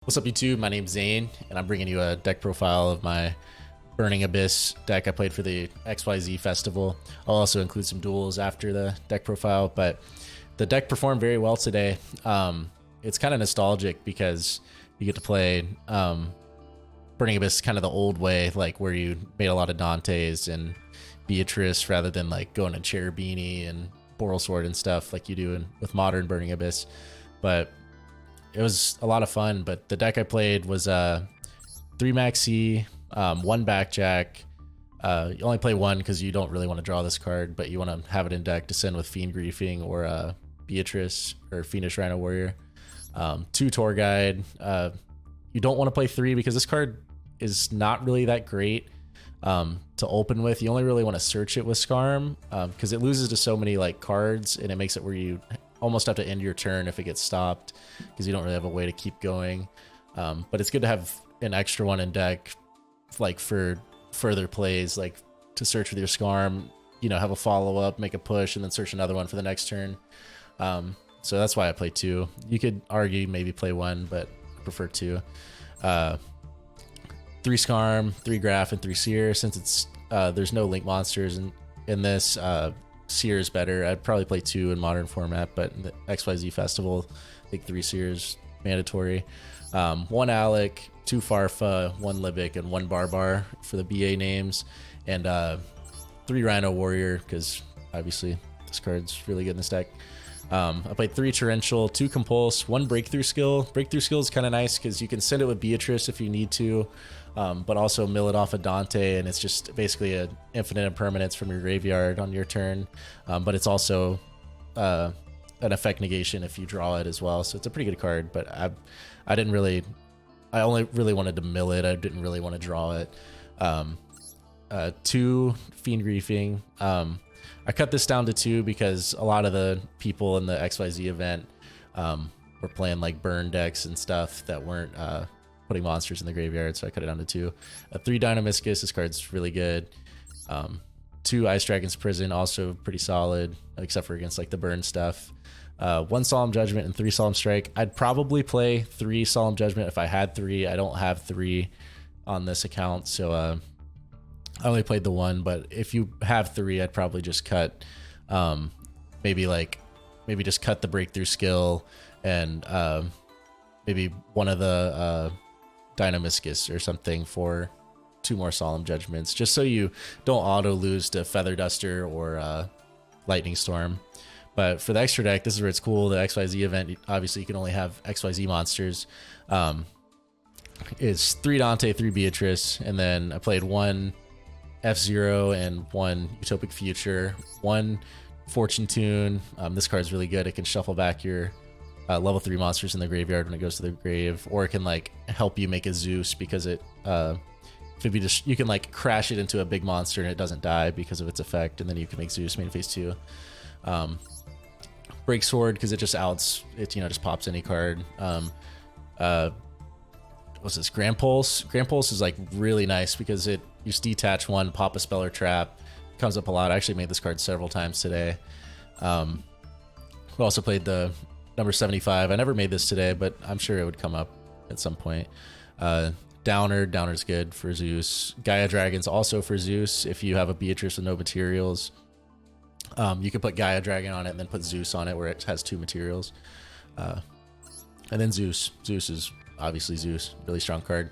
What's up, YouTube? My name's Zane, and I'm bringing you a deck profile of my Burning Abyss deck I played for the XYZ festival. I'll also include some duels after the deck profile, but the deck performed very well today. It's kind of nostalgic because you get to play Burning Abyss kind of the old way, like where you made a lot of Dantes and Beatrice rather than like going to Cherubini and Boral Sword and stuff like you do with modern Burning Abyss. But it was a lot of fun. But the deck I played was 3 Maxi, 1 Backjack. You only play 1 because you don't really want to draw this card, but you want to have it in deck to send with Fiend Griefing or Beatrice or Fiendish Rhino Warrior. 2 Tour Guide. You don't want to play 3 because this card is not really that great to open with. You only really want to search it with Scarm because it loses to so many like cards, and it makes it where you almost have to end your turn if it gets stopped because you don't really have a way to keep going. But it's good to have an extra one in deck, like for further plays, like to search with your Scarm, you know, have a follow up, make a push, and then search another one for the next turn. So that's why I play 2. You could argue maybe play 1, but I prefer 2. 3 Scarm, 3 Graph, and 3 Seer. Since it's there's no link monsters in this, Seer is better. I'd probably play 2 in modern format, but in the XYZ festival, I think 3 Seer is mandatory. 1 Alec, 2 Farfa, 1 Libic, and 1 Barbar for the BA names, and 3 Rhino Warrior because obviously this card's really good in this deck. I played 3 Torrential, 2 Compulse, 1 Breakthrough Skill. Breakthrough Skill is kind of nice because you can send it with Beatrice if you need to, but also mill it off a Dante, and it's just basically an infinite impermanence from your graveyard on your turn. But it's also an effect negation if you draw it as well, so it's a pretty good card. But I only really wanted to mill it. I didn't really want to draw it. 2 Fiend Griefing. I cut this down to 2 because a lot of the people in the XYZ event were playing like burn decks and stuff that weren't putting monsters in the graveyard, so I cut it down to 2. 3 Dynamiscus, this card's really good. 2 Ice Dragon's Prison, also pretty solid, except for against like the burn stuff. 1 Solemn Judgment and 3 Solemn Strike. I'd probably play 3 Solemn Judgment if I had 3. I don't have 3 on this account, so I only played the 1, but if you have 3, I'd probably just cut, maybe just cut the Breakthrough Skill and maybe one of the Dynamiscus or something for 2 more Solemn Judgments, just so you don't auto lose to Feather Duster or Lightning Storm. But for the extra deck, this is where it's cool. The XYZ event, obviously you can only have XYZ monsters. It's 3 Dante, 3 Beatrice, and then I played 1 F-Zero and 1 Utopic Future, 1 Fortune Tune. This card's really good. It can shuffle back your level 3 monsters in the graveyard when it goes to the grave, or it can like help you make a Zeus because it you can like crash it into a big monster and it doesn't die because of its effect, and then you can make Zeus main phase 2. Break Sword because it just outs it, you know, just pops any card. What's this? Grand Pulse. Grand Pulse is like really nice because you just detach 1, pop a spell or trap. Comes up a lot. I actually made this card several times today. We also played the number 75. I never made this today, but I'm sure it would come up at some point. Downer's good for Zeus. Gaia Dragon's also for Zeus if you have a Beatrice with no materials. You can put Gaia Dragon on it and then put Zeus on it where it has 2 materials. And then Zeus. Zeus is obviously Zeus, really strong card.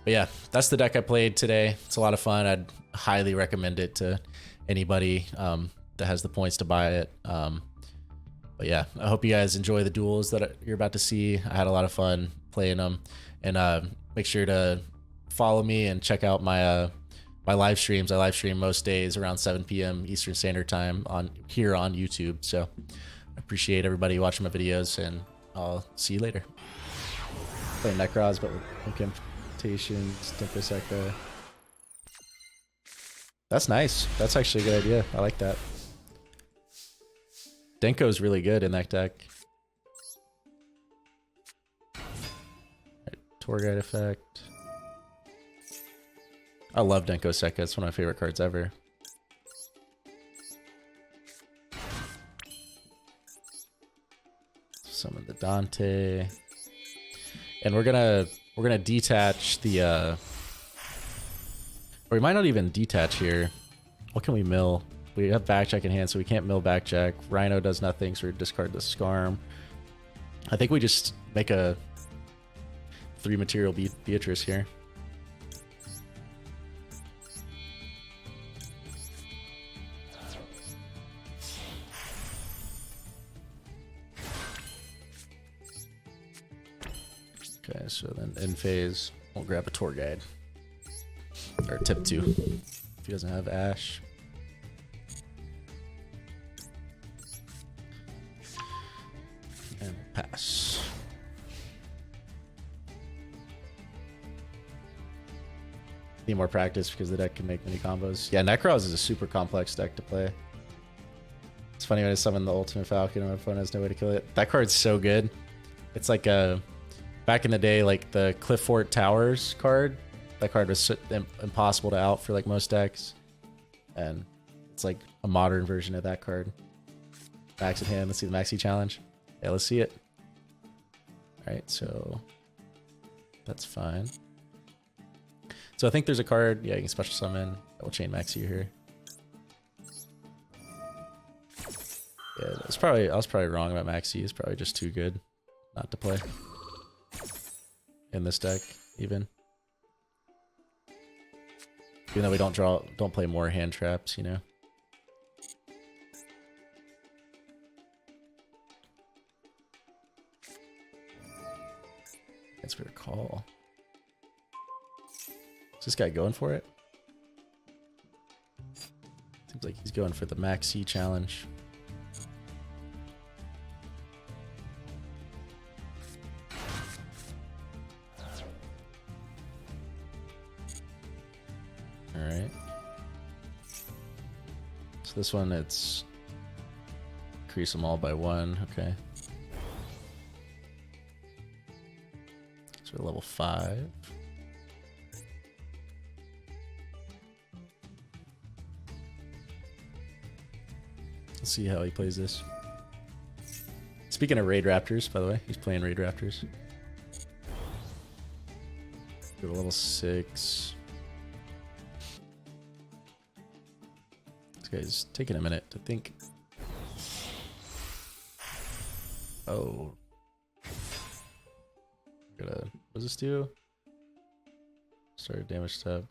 But yeah, that's the deck I played today. It's a lot of fun. I'd highly recommend it to anybody that has the points to buy it. But yeah, I hope you guys enjoy the duels that you're about to see. I had a lot of fun playing them, and make sure to follow me and check out my my live streams. I live stream most days around 7 p.m. Eastern Standard Time here on YouTube. So I appreciate everybody watching my videos, and I'll see you later. Playing Necroz, but with Incantations, Tempest Echo. That's nice. That's actually a good idea. I like that. Denko's really good in that deck. Right, Tour Guide effect. I love Denko Sekka. It's one of my favorite cards ever. Summon the Dante. And we're gonna detach the or we might not even detach here. What can we mill? We have backjack in hand, so we can't mill backjack. Rhino does nothing, so we discard the Scarm. I think we just make a 3 material Beatrice here. Okay, so then in phase, we'll grab a tour guide. Or tip 2, if he doesn't have Ash. And pass. Need more practice because the deck can make many combos. Yeah, Necroz is a super complex deck to play. It's funny when I summon the Ultimate Falcon and my opponent has no way to kill it. That card's so good. It's like a... Back in the day, like the Cliff Fort Towers card, that card was impossible to out for like most decks. And it's like a modern version of that card. Max at hand. Let's see the Maxi challenge. Yeah, let's see it. Alright, so that's fine. So I think there's a card, yeah, you can special summon. That will chain Maxi here. Yeah, I was probably wrong about Maxi. It's probably just too good not to play. In this deck, even though we don't play more hand traps, you know. It's for a call. Is this guy going for it? Seems like he's going for the Maxi challenge. Alright. So this one, it's increase them all by 1, okay. So we're level 5. Let's see how he plays this. Speaking of Raid Raptors, by the way, he's playing Raid Raptors. Go to level 6. Guy's taking a minute to think. Oh. What does this do? Start damage tab.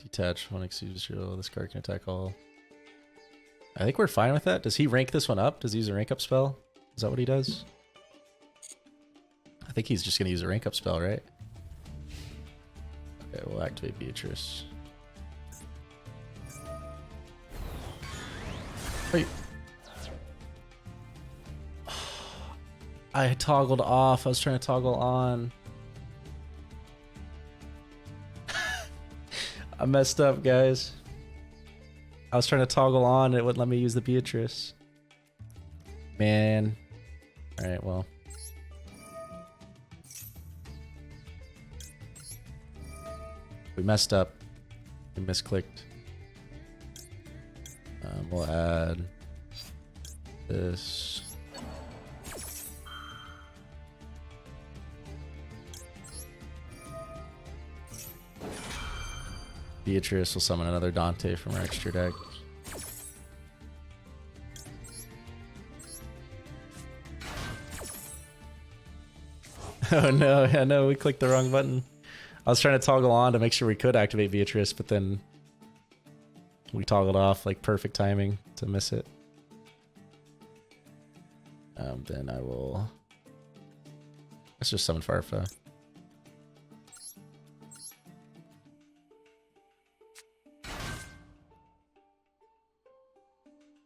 Detach one excuse zero. This card can attack all. I think we're fine with that. Does he rank this one up? Does he use a rank up spell? Is that what he does? I think he's just gonna use a rank up spell, right? Okay, we'll activate Beatrice. Wait. I toggled off. I was trying to toggle on. I messed up, guys. I was trying to toggle on and it wouldn't let me use the Beatrice. Man. Alright, well. We messed up. We misclicked. We'll add this. Beatrice will summon another Dante from our extra deck. Oh no, yeah, no, we clicked the wrong button. I was trying to toggle on to make sure we could activate Beatrice, but then we toggled off, like perfect timing to miss it. Then I will... Let's just summon Farfa.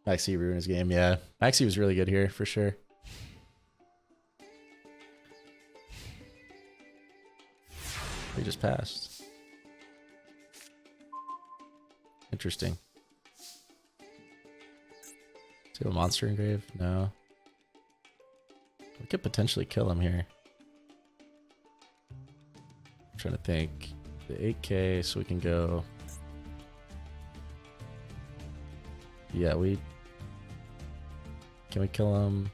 Maxi ruined his game, yeah. Maxi was really good here, for sure. He just passed. Interesting. Does he have a monster engrave? No. We could potentially kill him here. I'm trying to think. The 8k, so we can go... Yeah, can we kill him?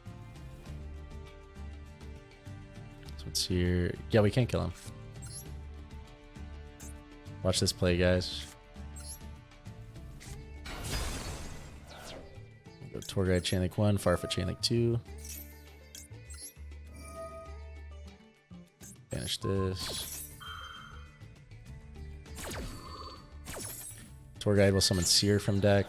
So what's here? Yeah, we can't kill him. Watch this play, guys. Go Tour Guide Chain Link 1, Farfetch Chain Link 2. Banish this. Tour Guide will summon Seer from deck.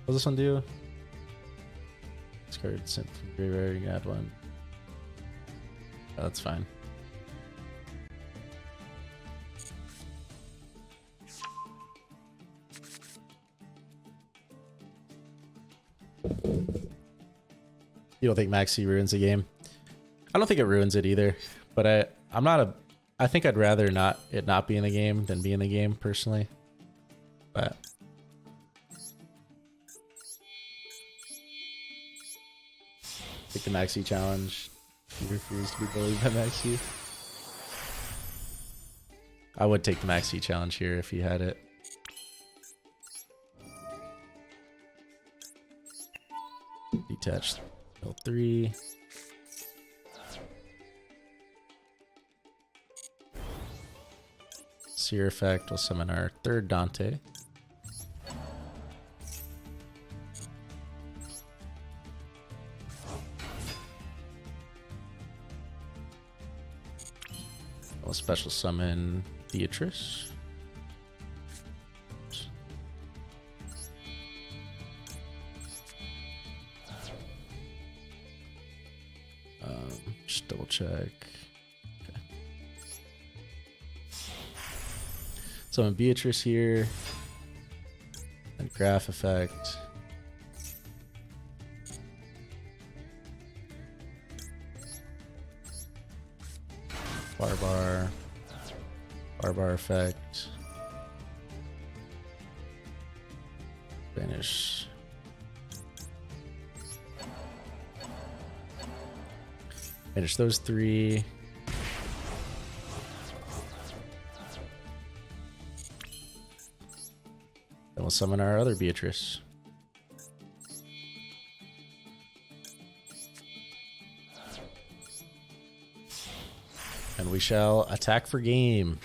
What does this one do? Discard sent from graveyard, you can add one. Oh, that's fine. You don't think Maxi ruins the game? I don't think it ruins it either, but I think I'd rather it not be in the game than be in the game personally. But take the Maxi challenge. You refuse to be bullied by Maxi. I would take the Maxi challenge here if he had it. Detached L3. Seer effect will summon our third Dante. We'll special summon Beatrice. Just double check. Okay. Summon Beatrice here. And graph effect. Barbar effect. Banish. Banish those three. Then we'll summon our other Beatrice. And we shall attack for game.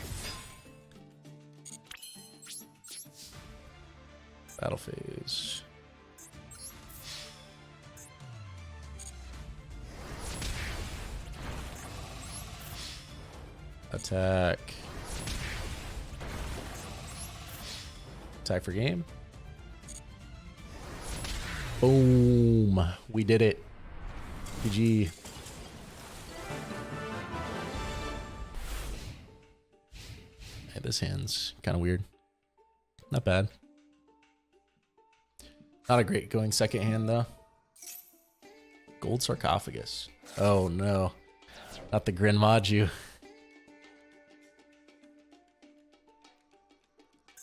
Battle phase. Attack. Attack for game. Boom. We did it. GG. Hey, this hand's kind of weird. Not bad. Not a great going second hand, though. Gold sarcophagus. Oh, no. Not the Grin Maju.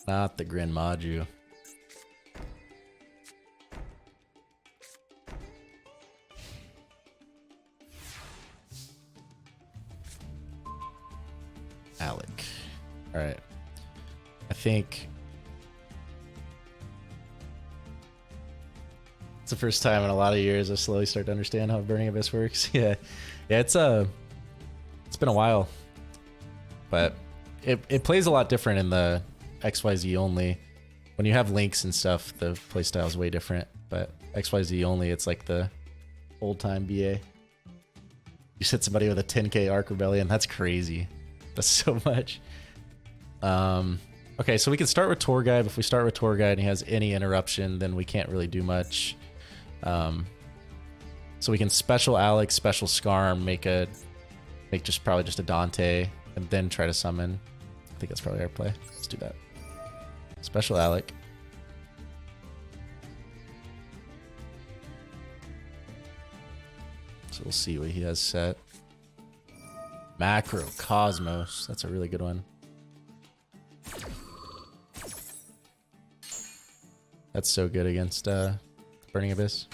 Not the Grin Maju. Alec. Alright. I think it's the first time in a lot of years I slowly start to understand how Burning Abyss works. Yeah. Yeah, it's been a while. But it plays a lot different in the XYZ only. When you have links and stuff, the playstyle is way different. But XYZ only, it's like the old time BA. You hit somebody with a 10k Arc Rebellion, that's crazy. That's so much. Okay, so we can start with Tour Guide. If we start with Tour Guide and he has any interruption, then we can't really do much. So we can special Alex, special Scarm, make probably just a Dante, and then try to summon. I think that's probably our play. Let's do that. Special Alec. So we'll see what he has set. Macro Cosmos. That's a really good one. That's so good against Burning Abyss.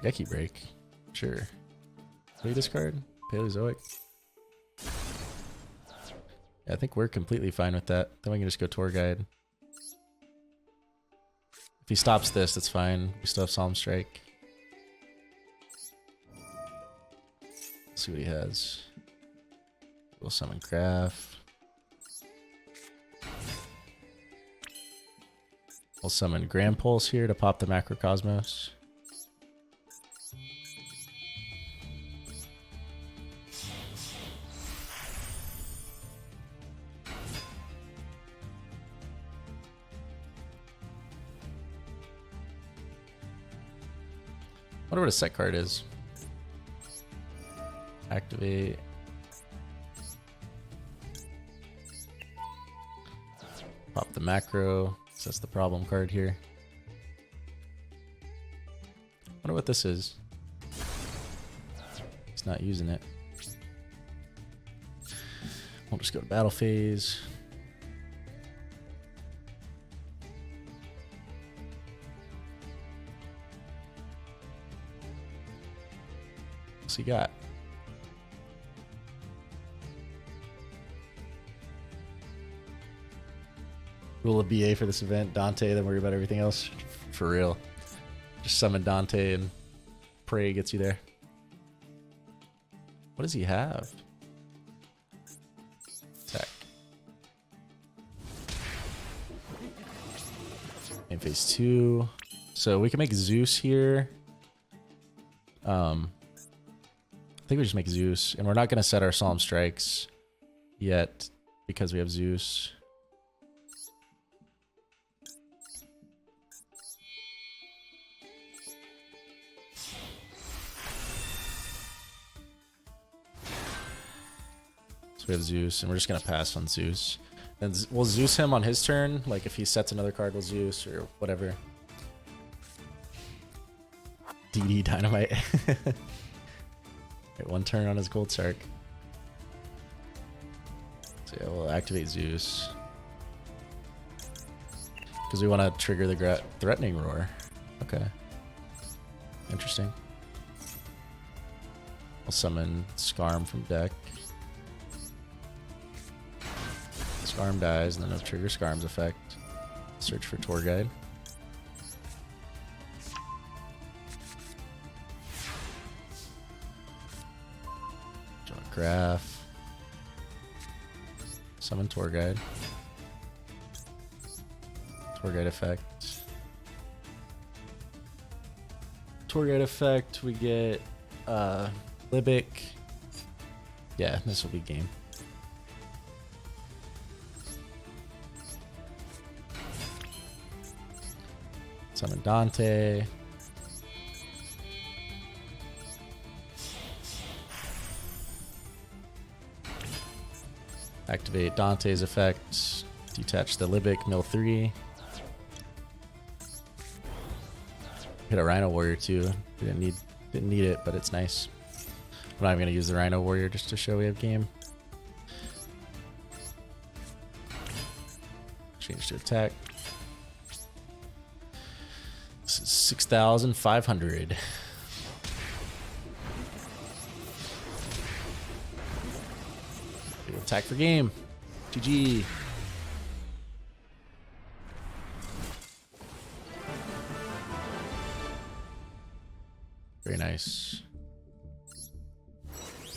Forgeki break. Sure. What do you discard? Paleozoic. Yeah, I think we're completely fine with that. Then we can just go tour guide. If he stops this, that's fine. We still have Solemn Strike. Let's see what he has. We'll summon Graph. We'll summon Grand Pulse here to pop the Macrocosmos. I wonder what a set card is. Activate. Pop the macro. So that's the problem card here. Wonder what this is. He's not using it. We'll just go to battle phase. What's he got? Rule of BA for this event. Dante, then worry about everything else. For real. Just summon Dante and pray gets you there. What does he have? Attack. In phase 2. So we can make Zeus here. I think we just make Zeus. And we're not going to set our Solemn Strikes yet because we have Zeus. So we have Zeus, and we're just going to pass on Zeus. And we'll Zeus him on his turn. Like if he sets another card, we'll Zeus or whatever. DD Dynamite. Right, one turn on his Gold Shark. So yeah, we'll activate Zeus. Because we want to trigger the Threatening Roar. Okay. Interesting. We'll summon Skarm from deck. Skarm dies, and then it'll trigger Skarm's effect. Search for Tour Guide. Draw a Graph. Summon Tour Guide. Tour Guide effect. Tour Guide effect, we get Libic. Yeah, this will be game. Summon Dante. Activate Dante's effect. Detach the Libic, mill 3. Hit a Rhino Warrior too. Didn't need it, but it's nice. I'm not even gonna use the Rhino Warrior just to show we have game. Change to attack. This is 6,500. Attack for game. GG. Very nice.